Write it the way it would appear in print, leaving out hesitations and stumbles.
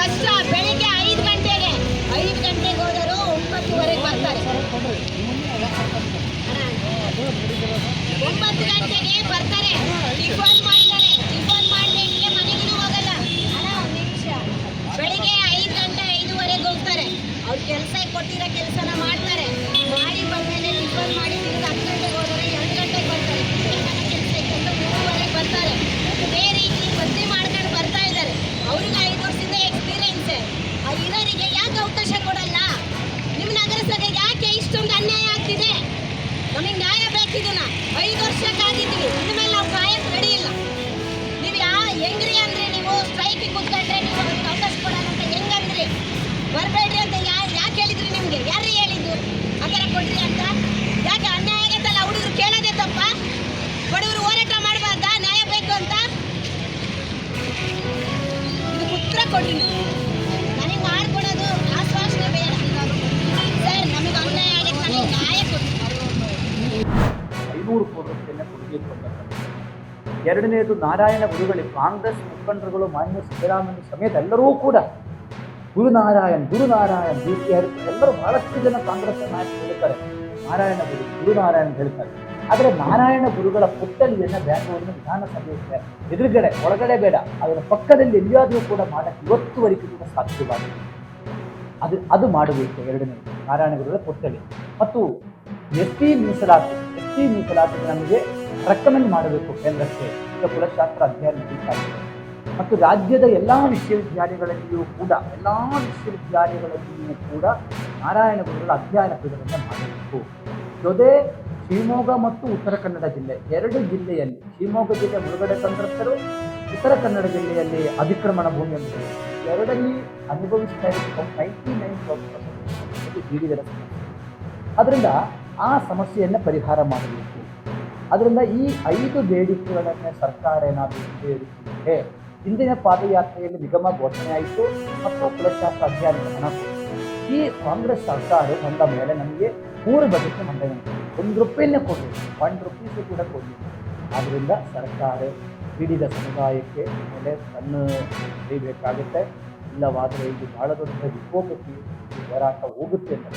ಕಷ್ಟ. ಬೆಳಿಗ್ಗೆ 5 ಗಂಟೆಗೆ ಹೋದರೂ 9:30 ಬರ್ತಾರೆ. 9 ಗಂಟೆಗೆ ಬರ್ತಾರೆ, ಟಿಫನ್ ಮಾಡ್ತಾರೆ. ಟಿಫನ್ ಮಾಡಲಿಕ್ಕೆ ಮನೆಗೂ ಹೋಗಲ್ಲ. ಅಣ್ಣ ಒಂದು ನಿಮಿಷ. ಬೆಳಿಗ್ಗೆ 5 ಗಂಟೆ 5:30 ಹೋಗ್ತಾರೆ. ಅವ್ರು ಕೆಲಸ ಕೊಟ್ಟಿರೋ ಕೆಲಸನ ಮಾಡ್ತಾರೆ. ಮಾಡಿ ಬಂದಮೇಲೆ ಟಿಫನ್ ಮಾಡಿ ತಿರುಗಿ 10 ಗಂಟೆಗೆ ಹೋದರೆ 2 ಗಂಟೆಗೆ ಬರ್ತಾರೆ. ಮನೆ ಕೆಲಸ ಇಟ್ಕೊಂಡು 3:30 ಬರ್ತಾರೆ. ಇದೇ ರೀತಿ ಬದ್ಲಿ ಮಾಡ್ಕೊಂಡು ಬರ್ತಾ ಇದ್ದಾರೆ. ಅವ್ರಿಗೆ 5 ವರ್ಷದ ಎಕ್ಸ್ಪೀರಿಯನ್ಸ್. ಇರೋರಿಗೆ ಯಾಕೆ ಅವಕಾಶ ಕೊಡಲ್ಲ? ನಿಮ್ಮ ನಗರಸಭೆಗೆ ಯಾಕೆ ಇಷ್ಟೊಂದು ಅನ್ಯಾಯ ಆಗ್ತಿದೆ? ನಮಗೆ ನ್ಯಾಯ ಬೇಕಿದನ 5 ವರ್ಷಕ್ಕಾಗಿದ್ದೀವಿ. ಇನ್ಮೇಲೆ ನಾವು ಕಾಯಕ್ಕೆ ರೆಡಿ ಇಲ್ಲ. ನೀವು ಹೆಂಗ್ರಿ ಅಂದ್ರೆ ನೀವು ಸ್ಟ್ರೈಕಿಗೆ ಕೂತ್ಕೊಂಡ್ರೆ ನೀವು ಅವ್ರಿಗೆ ಅವಕಾಶ ಕೊಡೋಣ ಅಂತ ಹೆಂಗಂದ್ರಿ? ಬರಬೇಡ್ರಿ ಅಂತ ಯಾಕೆ ಹೇಳಿದ್ರಿ? ನಿಮಗೆ ಯಾರು ಹೇಳಿದ್ದು ಹಾಗಾರ ಕೊಡ್ರಿ ಅಂತ? ಯಾಕೆ ಅನ್ಯಾಯ ಆಗತ್ತಲ್ಲ? ಹುಡುಗರು ಕೇಳೋದೇ ತಪ್ಪ? ಬಡವರು ಹೋರಾಟ ಮಾಡಬಾರ್ದ ನ್ಯಾಯ ಬೇಕು ಅಂತ? ಇದು ಉತ್ತರ ಕೊಡ್ರಿ. ನನಗೆ ಮಾಡ್ಕೊಡೋದು ಆಶ್ವಾಸನೆ ಬೇಡ ಸರ್. ನಮಗೆ ಅನ್ಯಾಯ ಆಗತ್ತೆ, ನನಗೆ ನ್ಯಾಯ ಕೊಡಿ. 500 ಕೋಟಿ ರೂಪಾಯಿಯನ್ನು ಕೊಡುಗೆ ಕೊಟ್ಟಿದ್ದಾರೆ. ಎರಡನೇದು ನಾರಾಯಣ ಗುರುಗಳಿಗೆ ಕಾಂಗ್ರೆಸ್ ಮುಖಂಡರುಗಳು ಮಾನ್ಯ ಸಿದ್ದರಾಮಯ್ಯ ಸಮೇತ ಎಲ್ಲರೂ ಕೂಡ ಗುರುನಾರಾಯಣ್ ಎಲ್ಲರೂ ಬಹಳಷ್ಟು ಜನ ಕಾಂಗ್ರೆಸ್ ನಾಯಕರು ಹೇಳ್ತಾರೆ ಗುರುನಾರಾಯಣ್ ಹೇಳ್ತಾರೆ. ಆದರೆ ನಾರಾಯಣ ಗುರುಗಳ ಪುತ್ಥಳಿಯನ್ನು ಬ್ಯಾಂಗ್ಳೂರಿನ ವಿಧಾನಸಭೆಯ ಎದುರುಗಡೆ ಒಳಗಡೆ ಬೇಡ, ಅದರ ಪಕ್ಕದಲ್ಲಿ ಎಲ್ಲಿಯಾದರೂ ಕೂಡ ಮಾಡಕ್ಕೆ ಇವತ್ತುವರೆಗೂ ಕೂಡ ಸಾಧ್ಯವಾಗಿದೆ. ಅದು ಮಾಡಬೇಕು. ಎರಡನೇದು ನಾರಾಯಣ ಗುರುಗಳ ಪುತ್ಥಳಿ. ಮತ್ತು ಎಸ್ ಟಿ ಮೀಸಲಾತಿ ನಮಗೆ ರೆಕಮೆಂಡ್ ಮಾಡಬೇಕು ಕೇಂದ್ರಕ್ಕೆ. ಈಗ ಕುಲಶಾಸ್ತ್ರ ಅಧ್ಯಯನ ನಡೀತಾಗಿದೆ. ಮತ್ತು ರಾಜ್ಯದ ಎಲ್ಲ ವಿಶ್ವವಿದ್ಯಾಲಯಗಳಲ್ಲಿಯೂ ಕೂಡ ನಾರಾಯಣ ಗುರುಗಳ ಅಧ್ಯಯನ ಪೀಠವನ್ನು ಮಾಡಬೇಕು. ಜೊತೆ ಶಿವಮೊಗ್ಗ ಮತ್ತು ಉತ್ತರ ಕನ್ನಡ ಜಿಲ್ಲೆ 2 ಜಿಲ್ಲೆಯಲ್ಲಿ, ಶಿವಮೊಗ್ಗ ಜಿಲ್ಲೆ ಮುಳುಗಡೆ ಸಂತ್ರಸ್ತರು, ಉತ್ತರ ಕನ್ನಡ ಜಿಲ್ಲೆಯಲ್ಲಿ ಅತಿಕ್ರಮಣ ಭೂಮಿ ಎಂಬುದು ಎರಡಲ್ಲಿ ಅನುಭವಿಸ್ತಾ ಇರುವ 99% ಬೀದಿಗರ ಸಮಸ್ಯೆ. ಅದರಿಂದ ಆ ಸಮಸ್ಯೆಯನ್ನು ಪರಿಹಾರ ಮಾಡಬೇಕು. ಅದರಿಂದ ಈ 5 ಬೇಡಿಕೆಗಳನ್ನು ಸರ್ಕಾರ ಏನಾದರೂ ಈಡೇರಿಸಿದರೆ, ಹಿಂದಿನ ಪಾದಯಾತ್ರೆಯಲ್ಲಿ ನಿಗಮ ಘೋಷಣೆ ಆಯಿತು ಮತ್ತು ಕುಲಶಾಸ್ತ್ರ ಅಧ್ಯಯನದ ಹಣ ಈ ಕಾಂಗ್ರೆಸ್ ಸರ್ಕಾರ ಬಂದ ಮೇಲೆ ನಮಗೆ 3 ಬಜೆಟ್ ಮಂಡನೆ ₹1 ಕೊಡಲಿ, ₹1 ಕೂಡ ಕೊಡಲಿ. ಆದ್ದರಿಂದ ಸರ್ಕಾರ ಹಿಡಿದ ಸಮುದಾಯಕ್ಕೆ ಮೇಲೆ ಕಣ್ಣು ಹಿಡಿಯಬೇಕಾಗುತ್ತೆ. ಇಲ್ಲವಾದರೆ ಇದು ಬಹಳ ದೊಡ್ಡ ವಿಕೋಪಕ್ಕೆ ಹೋರಾಟ ಹೋಗುತ್ತೆ ಅಂತ